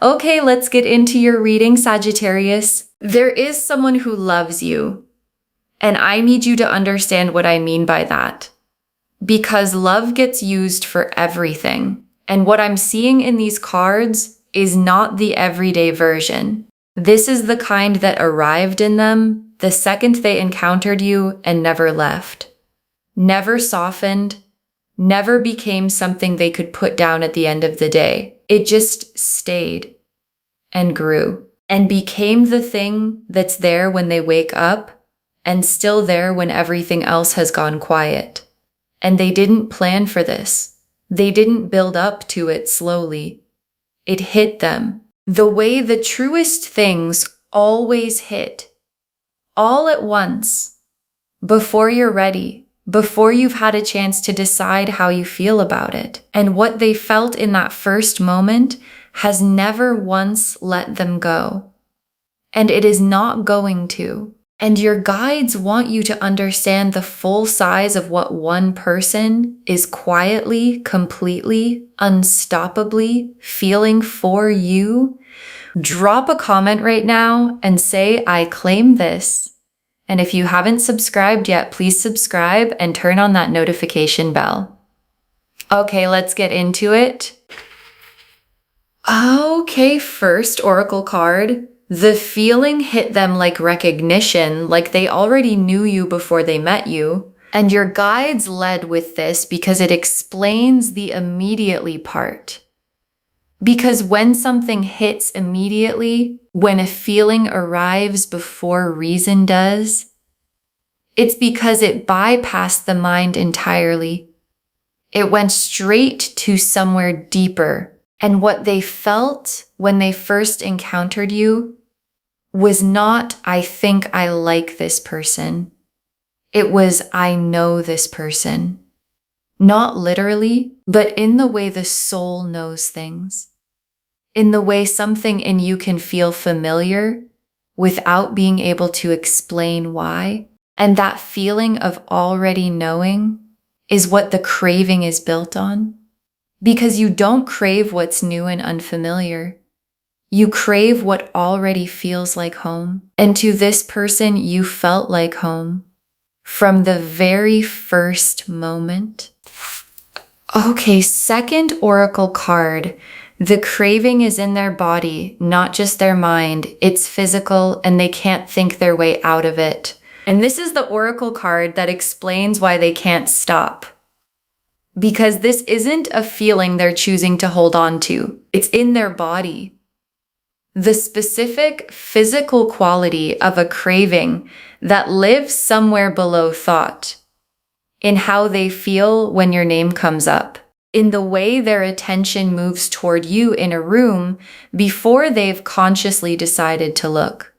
Okay, let's get into your reading, Sagittarius. There is someone who loves you, and I need you to understand what I mean by that. Because love gets used for everything. And what I'm seeing in these cards is not the everyday version. This is the kind that arrived in them the second they encountered you and never left. Never softened, never became something they could put down at the end of the day. It just stayed and grew and became the thing that's there when they wake up and still there when everything else has gone quiet. And they didn't plan for this. They didn't build up to it slowly. It hit them the way the truest things always hit, all at once, before you're ready, before you've had a chance to decide how you feel about it. And what they felt in that first moment has never once let them go. And it is not going to. And your guides want you to understand the full size of what one person is quietly, completely, unstoppably feeling for you. Drop a comment right now and say, I claim this. And if you haven't subscribed yet, please subscribe and turn on that notification bell. Okay, let's get into it. Okay, first oracle card. The feeling hit them like recognition, like they already knew you before they met you. And your guides led with this because it explains the immediately part. Because when something hits immediately, when a feeling arrives before reason does, it's because it bypassed the mind entirely. It went straight to somewhere deeper. And what they felt when they first encountered you was not, I think I like this person. It was, I know this person. Not literally, but in the way the soul knows things. In the way something in you can feel familiar without being able to explain why. And that feeling of already knowing is what the craving is built on. Because you don't crave what's new and unfamiliar. You crave what already feels like home. And to this person, you felt like home from the very first moment. Okay, second oracle card. The craving is in their body, not just their mind. It's physical and they can't think their way out of it. And this is the oracle card that explains why they can't stop. Because this isn't a feeling they're choosing to hold on to. It's in their body. The specific physical quality of a craving that lives somewhere below thought. In how they feel when your name comes up. In the way their attention moves toward you in a room before they've consciously decided to look.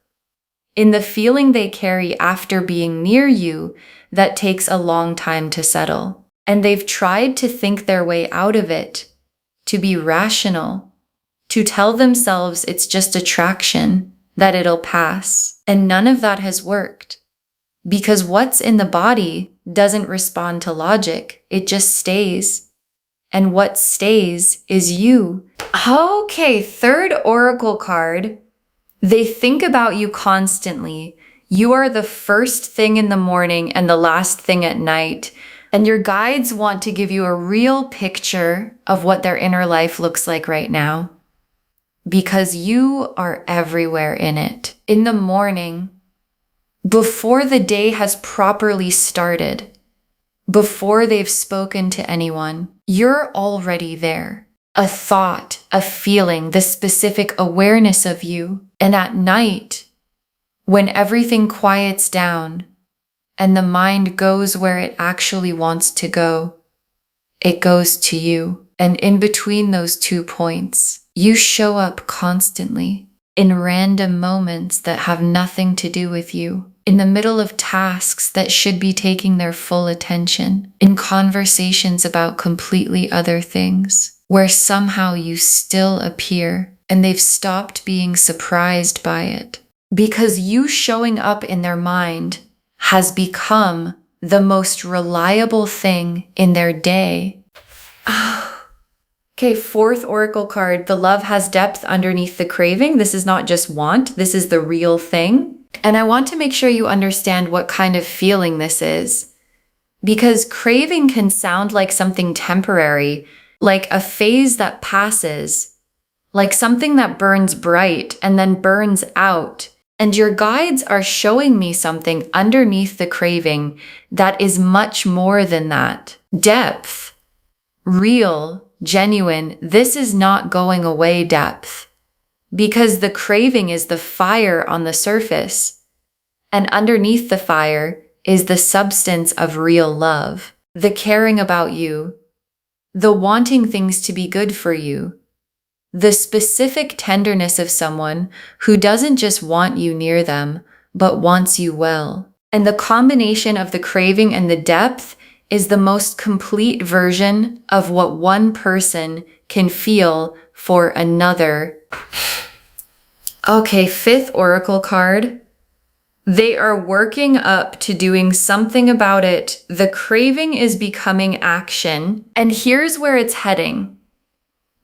In the feeling they carry after being near you that takes a long time to settle. And they've tried to think their way out of it, to be rational, to tell themselves it's just attraction, that it'll pass. And none of that has worked. Because what's in the body doesn't respond to logic, it just stays. And what stays is you. Okay, third oracle card. They think about you constantly. You are the first thing in the morning and the last thing at night. And your guides want to give you a real picture of what their inner life looks like right now. Because you are everywhere in it. In the morning, before the day has properly started, before they've spoken to anyone, you're already there. A thought, a feeling, the specific awareness of you. And at night, when everything quiets down, and the mind goes where it actually wants to go, it goes to you. And in between those 2 points, you show up constantly in random moments that have nothing to do with you, in the middle of tasks that should be taking their full attention, in conversations about completely other things, where somehow you still appear and they've stopped being surprised by it. Because you showing up in their mind has become the most reliable thing in their day. Okay, fourth oracle card. The love has depth underneath the craving. This is not just want. This is the real thing. And I want to make sure you understand what kind of feeling this is. Because craving can sound like something temporary, like a phase that passes, like something that burns bright and then burns out. And your guides are showing me something underneath the craving that is much more than that. Depth, real, genuine. This is not going away depth. Because the craving is the fire on the surface. And underneath the fire is the substance of real love. The caring about you. The wanting things to be good for you. The specific tenderness of someone who doesn't just want you near them, but wants you well. And the combination of the craving and the depth is the most complete version of what one person can feel for another. Okay, fifth oracle card. They are working up to doing something about it. The craving is becoming action. And here's where it's heading.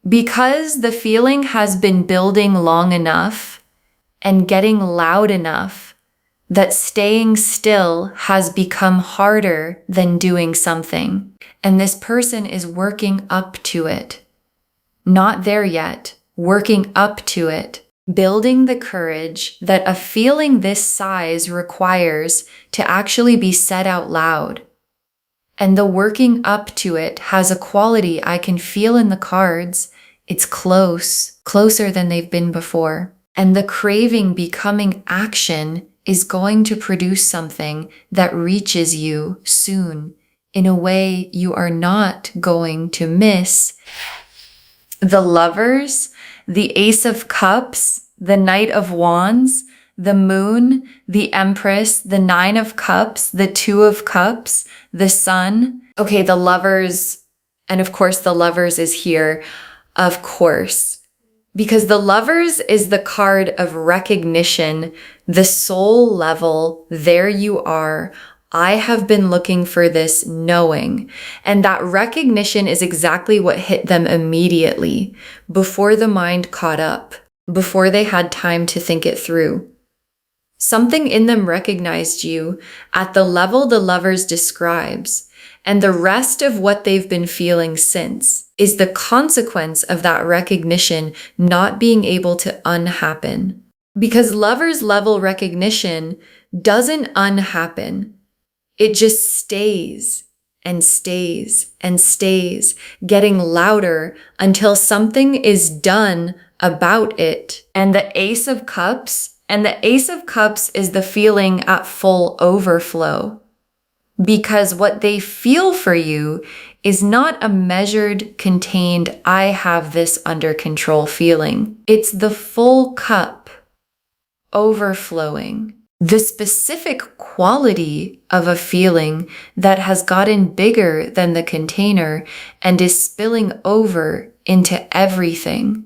Because the feeling has been building long enough and getting loud enough that staying still has become harder than doing something. And this person is working up to it. Not there yet, working up to it. Building the courage that a feeling this size requires to actually be said out loud. And the working up to it has a quality I can feel in the cards. It's close, closer than they've been before. And the craving becoming action is going to produce something that reaches you soon in a way you are not going to miss. The Lovers, the Ace of Cups, the Knight of Wands, the Moon, the Empress, the Nine of Cups, the Two of Cups, the Sun. Okay, the Lovers, and of course the Lovers is here, of course. Because the Lovers is the card of recognition, the soul level, there you are. I have been looking for this knowing. And that recognition is exactly what hit them immediately, before the mind caught up, before they had time to think it through. Something in them recognized you at the level the Lovers describes, and the rest of what they've been feeling since is the consequence of that recognition not being able to unhappen. Because Lovers level recognition doesn't unhappen. It just stays and stays and stays, getting louder until something is done about it. And the Ace of Cups is the feeling at full overflow. Because what they feel for you is not a measured, contained, I have this under control feeling. It's the full cup overflowing. The specific quality of a feeling that has gotten bigger than the container and is spilling over into everything,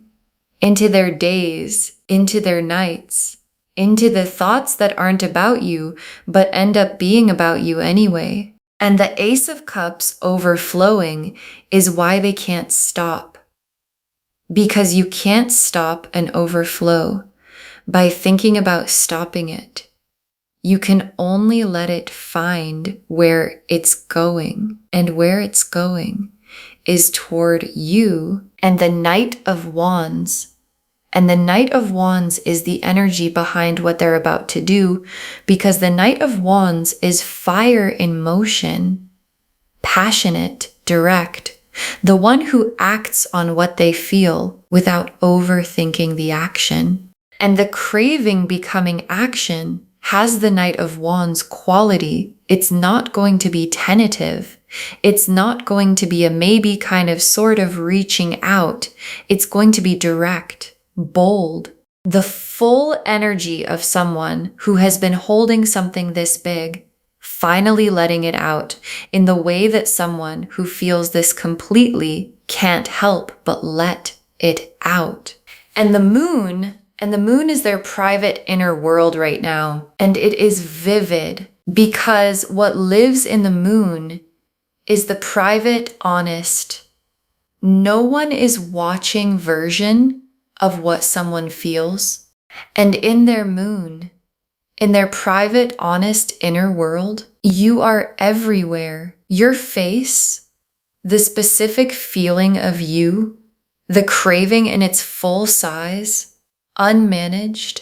into their days, into their nights, into the thoughts that aren't about you, but end up being about you anyway. And the Ace of Cups overflowing is why they can't stop. Because you can't stop an overflow by thinking about stopping it. You can only let it find where it's going, and where it's going is toward you and the Knight of Wands. And the Knight of Wands is the energy behind what they're about to do, because the Knight of Wands is fire in motion, passionate, direct, the one who acts on what they feel without overthinking the action. And the craving becoming action has the Knight of Wands quality. It's not going to be tentative. It's not going to be a maybe kind of sort of reaching out. It's going to be direct. Bold, the full energy of someone who has been holding something this big, finally letting it out in the way that someone who feels this completely can't help but let it out. And the moon is their private inner world right now. And it is vivid because what lives in the moon is the private, honest, no one is watching version of what someone feels. And in their moon, in their private, honest inner world, you are everywhere. Your face, the specific feeling of you, the craving in its full size, unmanaged,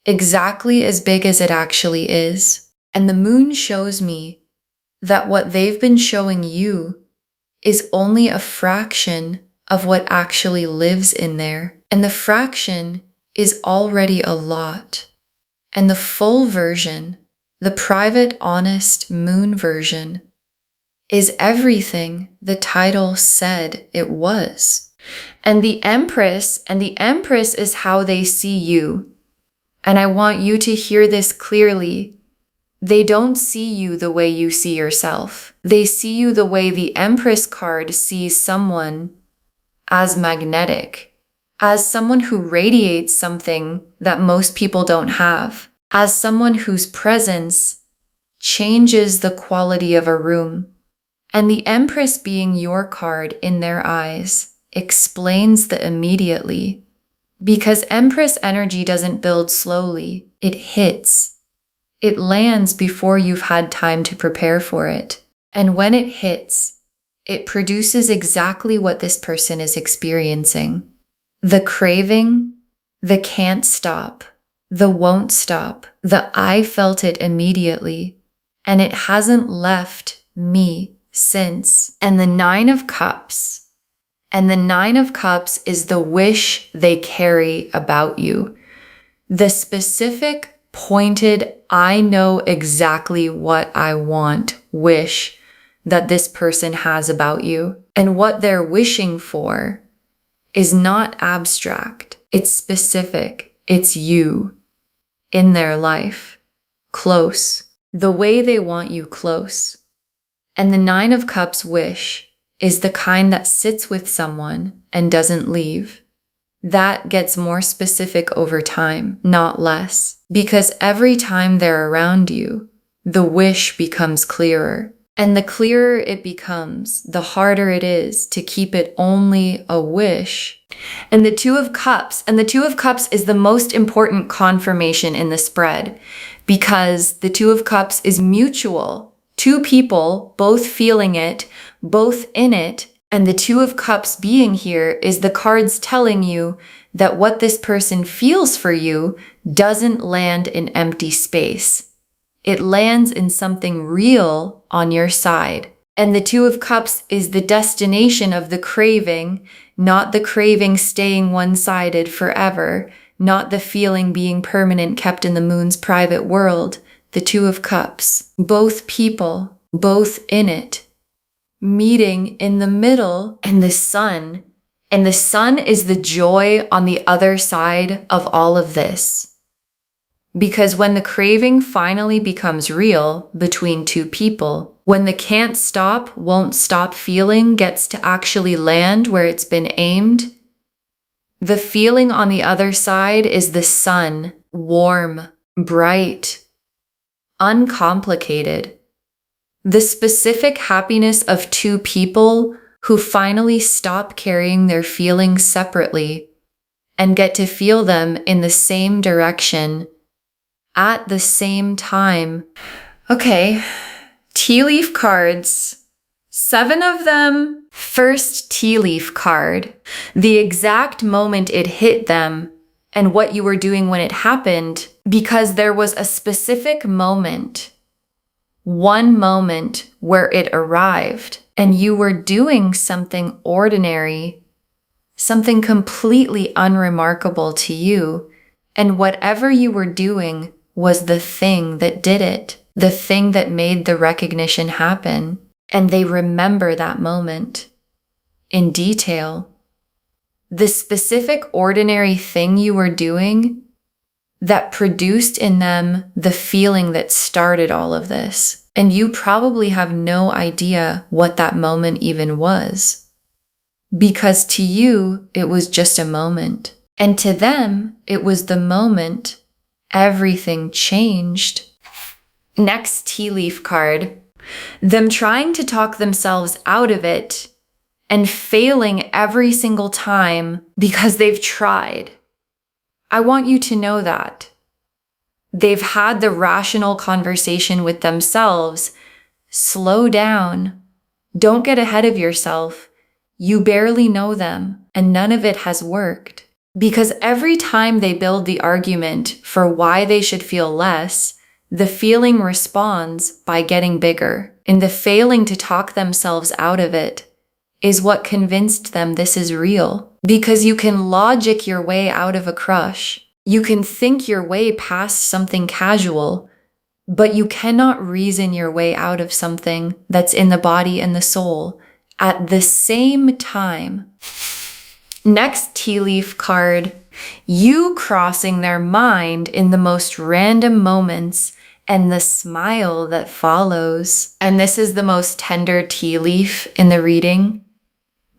exactly as big as it actually is. And the moon shows me that what they've been showing you is only a fraction of what actually lives in there. And the fraction is already a lot. And the full version, the private, honest moon version, is everything the title said it was. And the Empress is how they see you. And I want you to hear this clearly. They don't see you the way you see yourself. They see you the way the Empress card sees someone, as magnetic, as someone who radiates something that most people don't have, as someone whose presence changes the quality of a room. And the Empress being your card in their eyes explains the immediately, because Empress energy doesn't build slowly, it hits. It lands before you've had time to prepare for it. And when it hits, it produces exactly what this person is experiencing. The craving, the can't stop, the won't stop, the I felt it immediately, and it hasn't left me since. And the Nine of Cups. And the Nine of Cups is the wish they carry about you. The specific, pointed, I know exactly what I want wish that this person has about you. And what they're wishing for is not abstract. It's specific. It's you in their life, close, the way they want you close. And the Nine of Cups wish is the kind that sits with someone and doesn't leave. That gets more specific over time, not less. Because every time they're around you, the wish becomes clearer. And the clearer it becomes, the harder it is to keep it only a wish. And the Two of Cups is the most important confirmation in the spread, because the Two of Cups is mutual. Two people, both feeling it, both in it, and the Two of Cups being here is the cards telling you that what this person feels for you doesn't land in empty space. It lands in something real on your side. And the Two of Cups is the destination of the craving, not the craving staying one-sided forever, not the feeling being permanent kept in the moon's private world. The Two of Cups, both people, both in it, meeting in the middle, and the sun. And the sun is the joy on the other side of all of this. Because when the craving finally becomes real between two people, when the can't stop, won't stop feeling gets to actually land where it's been aimed, the feeling on the other side is the sun, warm, bright, uncomplicated. The specific happiness of two people who finally stop carrying their feelings separately and get to feel them in the same direction at the same time. Okay, tea leaf cards. 7 of them. First tea leaf card. The exact moment it hit them and what you were doing when it happened, because there was a specific moment, one moment where it arrived and you were doing something ordinary, something completely unremarkable to you, and whatever you were doing was the thing that did it, the thing that made the recognition happen. And they remember that moment in detail. The specific ordinary thing you were doing that produced in them the feeling that started all of this. And you probably have no idea what that moment even was. Because to you, it was just a moment. And to them, it was the moment everything changed. Next tea leaf card. Them trying to talk themselves out of it and failing every single time because they've tried. I want you to know that. They've had the rational conversation with themselves. Slow down. Don't get ahead of yourself. You barely know them, and none of it has worked. Because every time they build the argument for why they should feel less, the feeling responds by getting bigger. And the failing to talk themselves out of it is what convinced them this is real. Because you can logic your way out of a crush. You can think your way past something casual, but you cannot reason your way out of something that's in the body and the soul at the same time. Next tea leaf card, you crossing their mind in the most random moments and the smile that follows. And this is the most tender tea leaf in the reading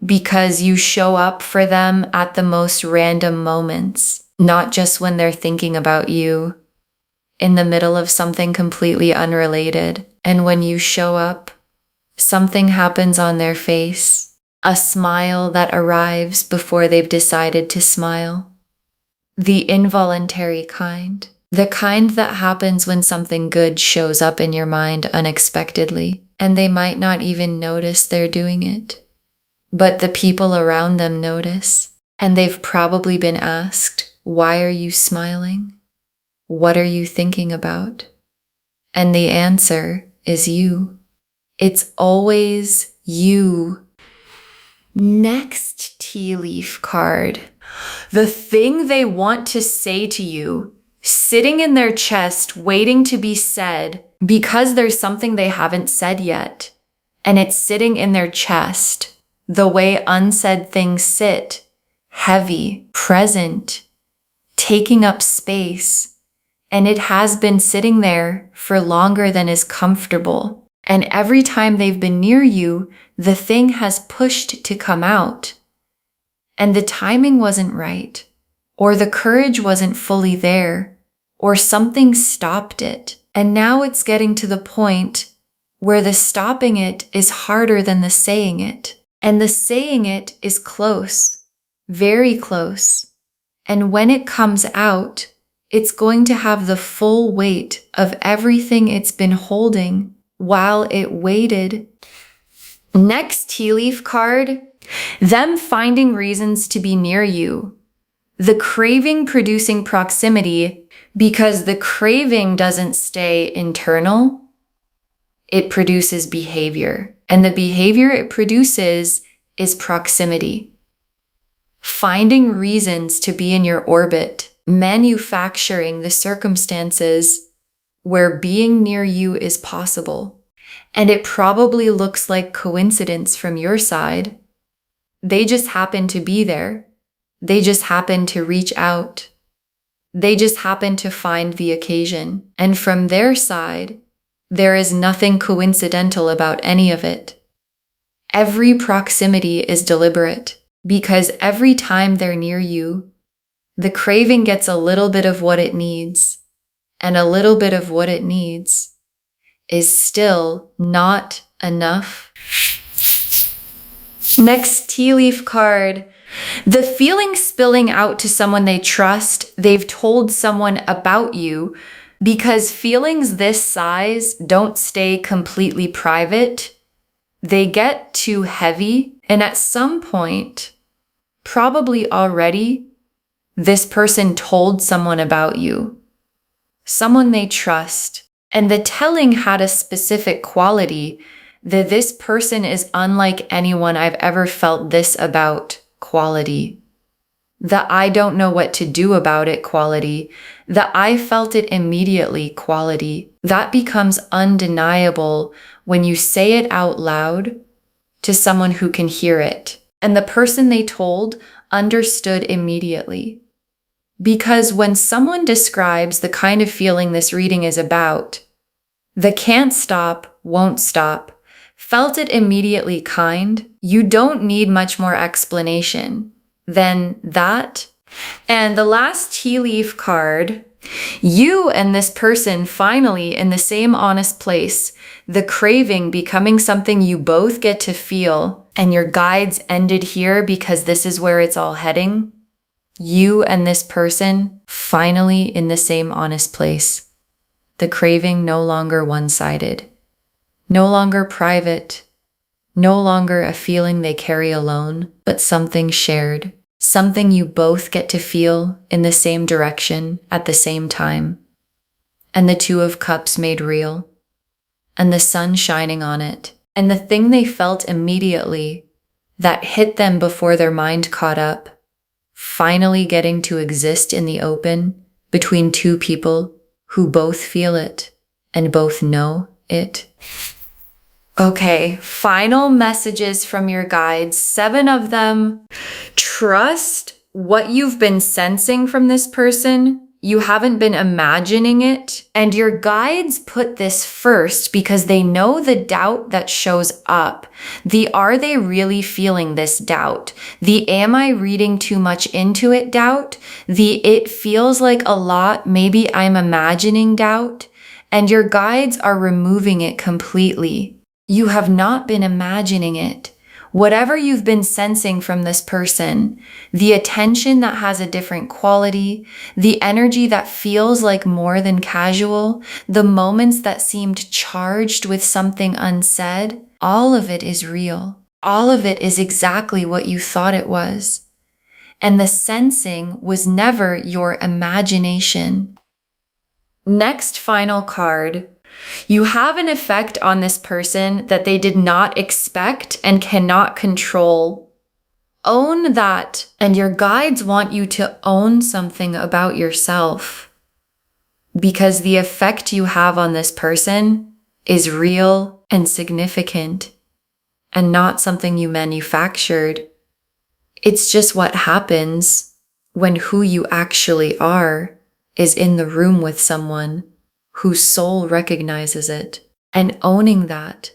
because you show up for them at the most random moments, not just when they're thinking about you in the middle of something completely unrelated. And when you show up, something happens on their face, a smile that arrives before they've decided to smile. The involuntary kind. The kind that happens when something good shows up in your mind unexpectedly, and they might not even notice they're doing it. But the people around them notice, and they've probably been asked, "Why are you smiling? What are you thinking about?" And the answer is you. It's always you. Next tea leaf card. The thing they want to say to you, sitting in their chest, waiting to be said because there's something they haven't said yet. And it's sitting in their chest, the way unsaid things sit, heavy, present, taking up space. And it has been sitting there for longer than is comfortable. And every time they've been near you, the thing has pushed to come out. And the timing wasn't right, or the courage wasn't fully there, or something stopped it. And now it's getting to the point where the stopping it is harder than the saying it. And the saying it is close, very close. And when it comes out, it's going to have the full weight of everything it's been holding while it waited. Next tea leaf card, them finding reasons to be near you. The craving producing proximity, because the craving doesn't stay internal, it produces behavior. And the behavior it produces is proximity. Finding reasons to be in your orbit, manufacturing the circumstances where being near you is possible. And it probably looks like coincidence from your side. They just happen to be there. They just happen to reach out. They just happen to find the occasion. And from their side, there is nothing coincidental about any of it. Every proximity is deliberate because every time they're near you, the craving gets a little bit of what it needs, and a little bit of what it needs is still not enough. Next tea leaf card. The feeling spilling out to someone they trust, they've told someone about you, because feelings this size don't stay completely private. They get too heavy, and at some point, probably already, this person told someone about you, someone they trust, and the telling had a specific quality that this person is unlike anyone I've ever felt this about quality. The I don't know what to do about it quality. The I felt it immediately quality. That becomes undeniable when you say it out loud to someone who can hear it. And the person they told understood immediately. Because when someone describes the kind of feeling this reading is about, the can't stop, won't stop, felt it immediately kind, you don't need much more explanation than that. And the last tea leaf card, you and this person finally in the same honest place, the craving becoming something you both get to feel, and your guides ended here because this is where it's all heading, you and this person finally in the same honest place. The craving no longer one-sided, no longer private, no longer a feeling they carry alone, but something shared, something you both get to feel in the same direction at the same time. And the Two of Cups made real, and the sun shining on it, and the thing they felt immediately that hit them before their mind caught up, finally getting to exist in the open between two people who both feel it and both know it. Okay, final messages from your guides, 7 of them. Trust what you've been sensing from this person. You haven't been imagining it. And your guides put this first because they know the doubt that shows up. The are they really feeling this doubt? The am I reading too much into it doubt? The it feels like a lot, maybe I'm imagining doubt. And your guides are removing it completely. You have not been imagining it. Whatever you've been sensing from this person, the attention that has a different quality, the energy that feels like more than casual, the moments that seemed charged with something unsaid, all of it is real. All of it is exactly what you thought it was. And the sensing was never your imagination. Next final card. You have an effect on this person that they did not expect and cannot control. Own that, and your guides want you to own something about yourself. Because the effect you have on this person is real and significant, and not something you manufactured. It's just what happens when who you actually are is in the room with someone whose soul recognizes it, and owning that,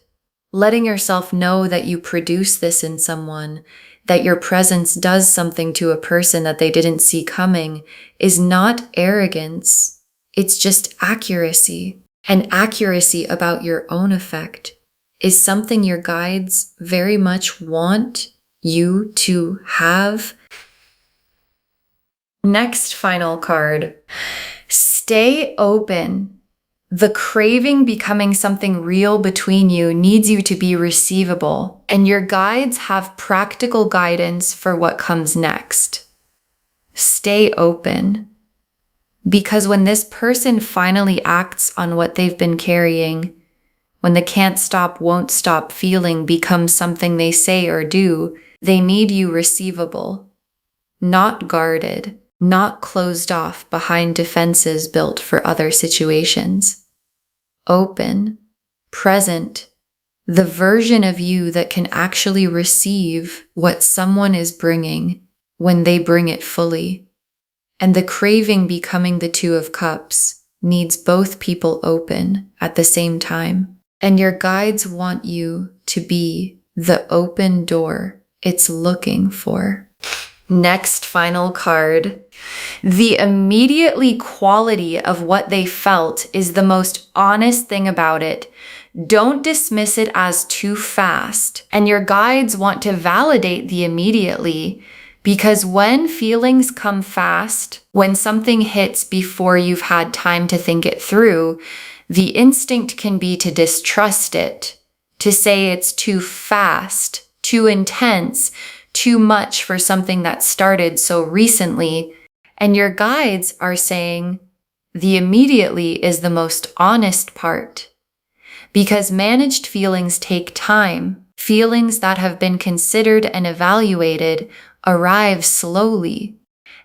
letting yourself know that you produce this in someone, that your presence does something to a person that they didn't see coming, is not arrogance. It's just accuracy. And accuracy about your own effect is something your guides very much want you to have. Next final card. Stay open. The craving becoming something real between you needs you to be receivable, and your guides have practical guidance for what comes next. Stay open. Because when this person finally acts on what they've been carrying, when the can't stop, won't stop feeling becomes something they say or do, they need you receivable, not guarded, not closed off behind defenses built for other situations. Open, present, the version of you that can actually receive what someone is bringing when they bring it fully. And the craving becoming the Two of Cups needs both people open at the same time. And your guides want you to be the open door it's looking for. Next final card. The immediately quality of what they felt is the most honest thing about it. Don't dismiss it as too fast. And your guides want to validate the immediately, because when feelings come fast, when something hits before you've had time to think it through, the instinct can be to distrust it, to say it's too fast, too intense, too much for something that started so recently. And your guides are saying the immediately is the most honest part. Because managed feelings take time. Feelings that have been considered and evaluated arrive slowly.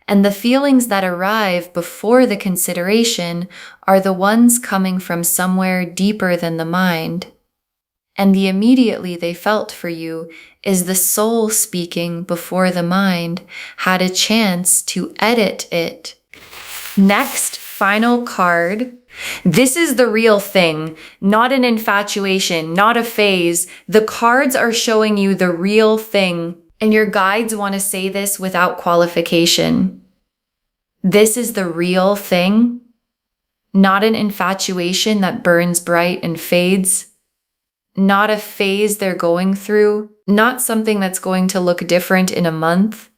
And the feelings that arrive before the consideration are the ones coming from somewhere deeper than the mind. And the immediately they felt for you is the soul speaking before the mind had a chance to edit it. Next, final card. This is the real thing, not an infatuation, not a phase. The cards are showing you the real thing, and your guides want to say this without qualification. This is the real thing, not an infatuation that burns bright and fades. not a phase they're going through, not something that's going to look different in a month.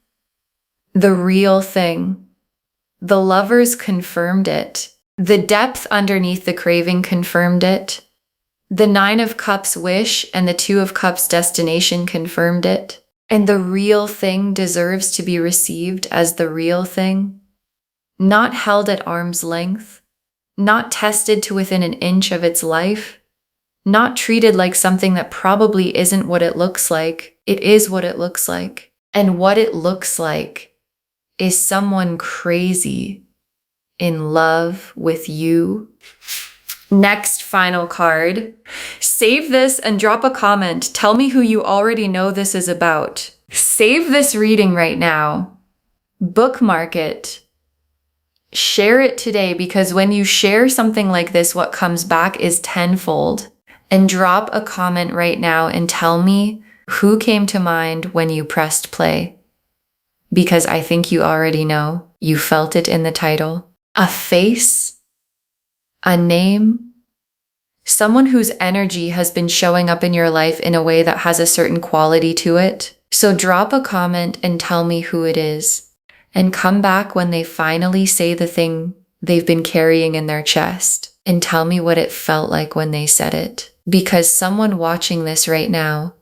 The real thing. The lovers confirmed it. The depth underneath the craving confirmed it. The 9 of Cups wish and the 2 of Cups destination confirmed it. And the real thing deserves to be received as the real thing. Not held at arm's length. Not tested to within an inch of its life. Not treated like something that probably isn't what it looks like. It is what it looks like. And what it looks like is someone crazy in love with you. Next final card. Save this and drop a comment. Tell me who you already know this is about. Save this reading right now. Bookmark it. Share it today, because when you share something like this, what comes back is tenfold. And drop a comment right now and tell me who came to mind when you pressed play. Because I think you already know. You felt it in the title. A face, a name, someone whose energy has been showing up in your life in a way that has a certain quality to it. So drop a comment and tell me who it is. And come back when they finally say the thing they've been carrying in their chest. And tell me what it felt like when they said it. Because someone watching this right now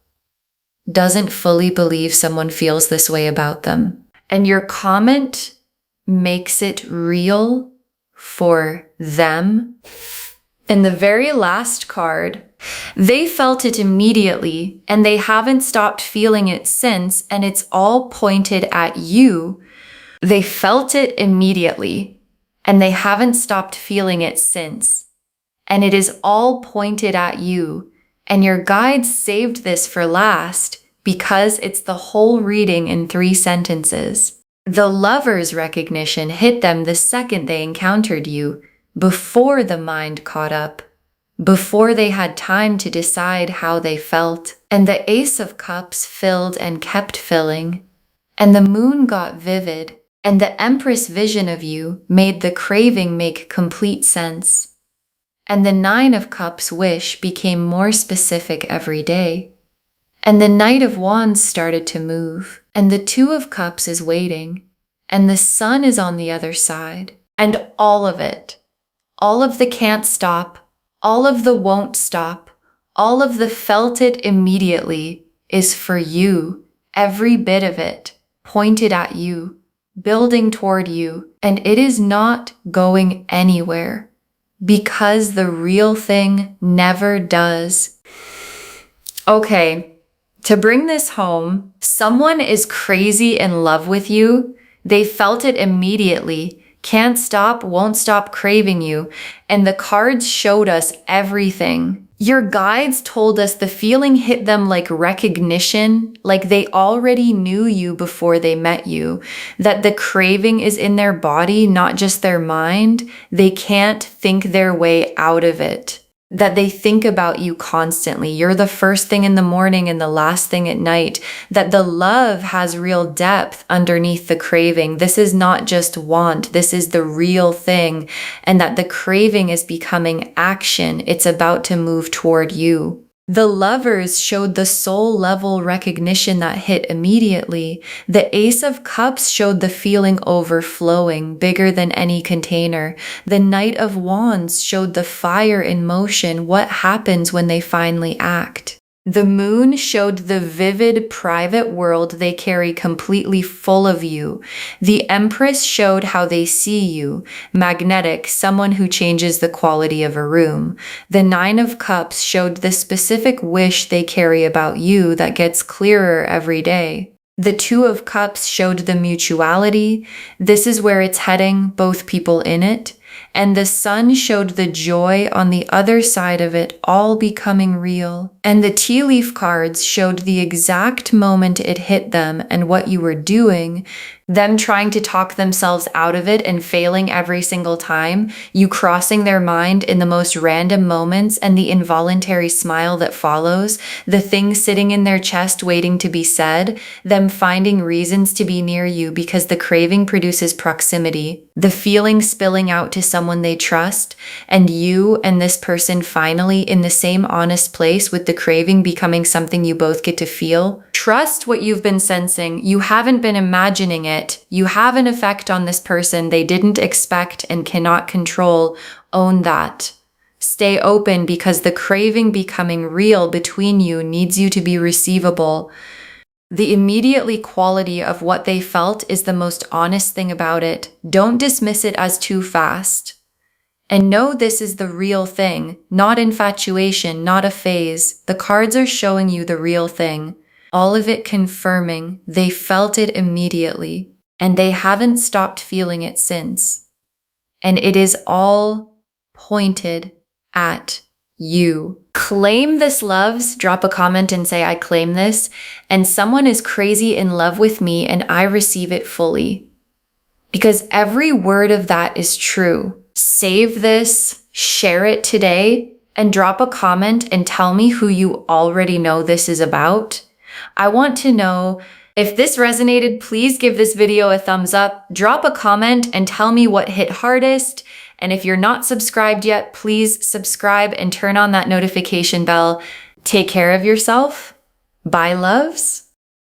doesn't fully believe someone feels this way about them. And your comment makes it real for them. And the very last card, they felt it immediately and they haven't stopped feeling it since, and it's all pointed at you. They felt it immediately and they haven't stopped feeling it since. And it is all pointed at you. And your guides saved this for last because it's the whole reading in 3 sentences. The lover's recognition hit them the second they encountered you, before the mind caught up, before they had time to decide how they felt. And the Ace of Cups filled and kept filling, and the moon got vivid, and the Empress vision of you made the craving make complete sense. And the 9 of Cups wish became more specific every day. And the Knight of Wands started to move, and the 2 of Cups is waiting, and the Sun is on the other side. And all of it, all of the can't stop, all of the won't stop, all of the felt it immediately is for you. Every bit of it pointed at you, building toward you, and it is not going anywhere because the real thing never does. Okay, to bring this home, someone is crazy in love with you. They felt it immediately, can't stop, won't stop craving you, and the cards showed us everything. Your guides told us the feeling hit them like recognition, like they already knew you before they met you, that the craving is in their body, not just their mind. They can't think their way out of it, that they think about you constantly. You're the first thing in the morning and the last thing at night, that the love has real depth underneath the craving. This is not just want, this is the real thing, and that the craving is becoming action. It's about to move toward you. The lovers showed the soul level recognition that hit immediately. The Ace of Cups showed the feeling overflowing, bigger than any container. The Knight of Wands showed the fire in motion, what happens when they finally act. The moon showed the vivid private world they carry completely full of you. The Empress showed how they see you, magnetic, someone who changes the quality of a room. The 9 of Cups showed the specific wish they carry about you that gets clearer every day. The 2 of Cups showed the mutuality. This is where it's heading, both people in it. And the Sun showed the joy on the other side of it all becoming real. And the tea leaf cards showed the exact moment it hit them and what you were doing them trying to talk themselves out of it and failing every single time, you crossing their mind in the most random moments and the involuntary smile that follows, the thing sitting in their chest waiting to be said, them finding reasons to be near you because the craving produces proximity, the feeling spilling out to someone they trust, and you and this person finally in the same honest place with the craving becoming something you both get to feel. Trust what you've been sensing. You haven't been imagining it. You have an effect on this person they didn't expect and cannot control. Own that. Stay open because the craving becoming real between you needs you to be receivable. The immediately quality of what they felt is the most honest thing about it. Don't dismiss it as too fast. And know this is the real thing, not infatuation, not a phase. The cards are showing you the real thing. All of it confirming they felt it immediately, and they haven't stopped feeling it since. And it is all pointed at you. Claim this, loves. Drop a comment and say, I claim this, and someone is crazy in love with me and I receive it fully. Because every word of that is true. Save this, share it today, and drop a comment and tell me who you already know this is about. I want to know if this resonated. Please give this video a thumbs up, drop a comment and tell me what hit hardest. And if you're not subscribed yet, please subscribe and turn on that notification bell. Take care of yourself. Bye, loves.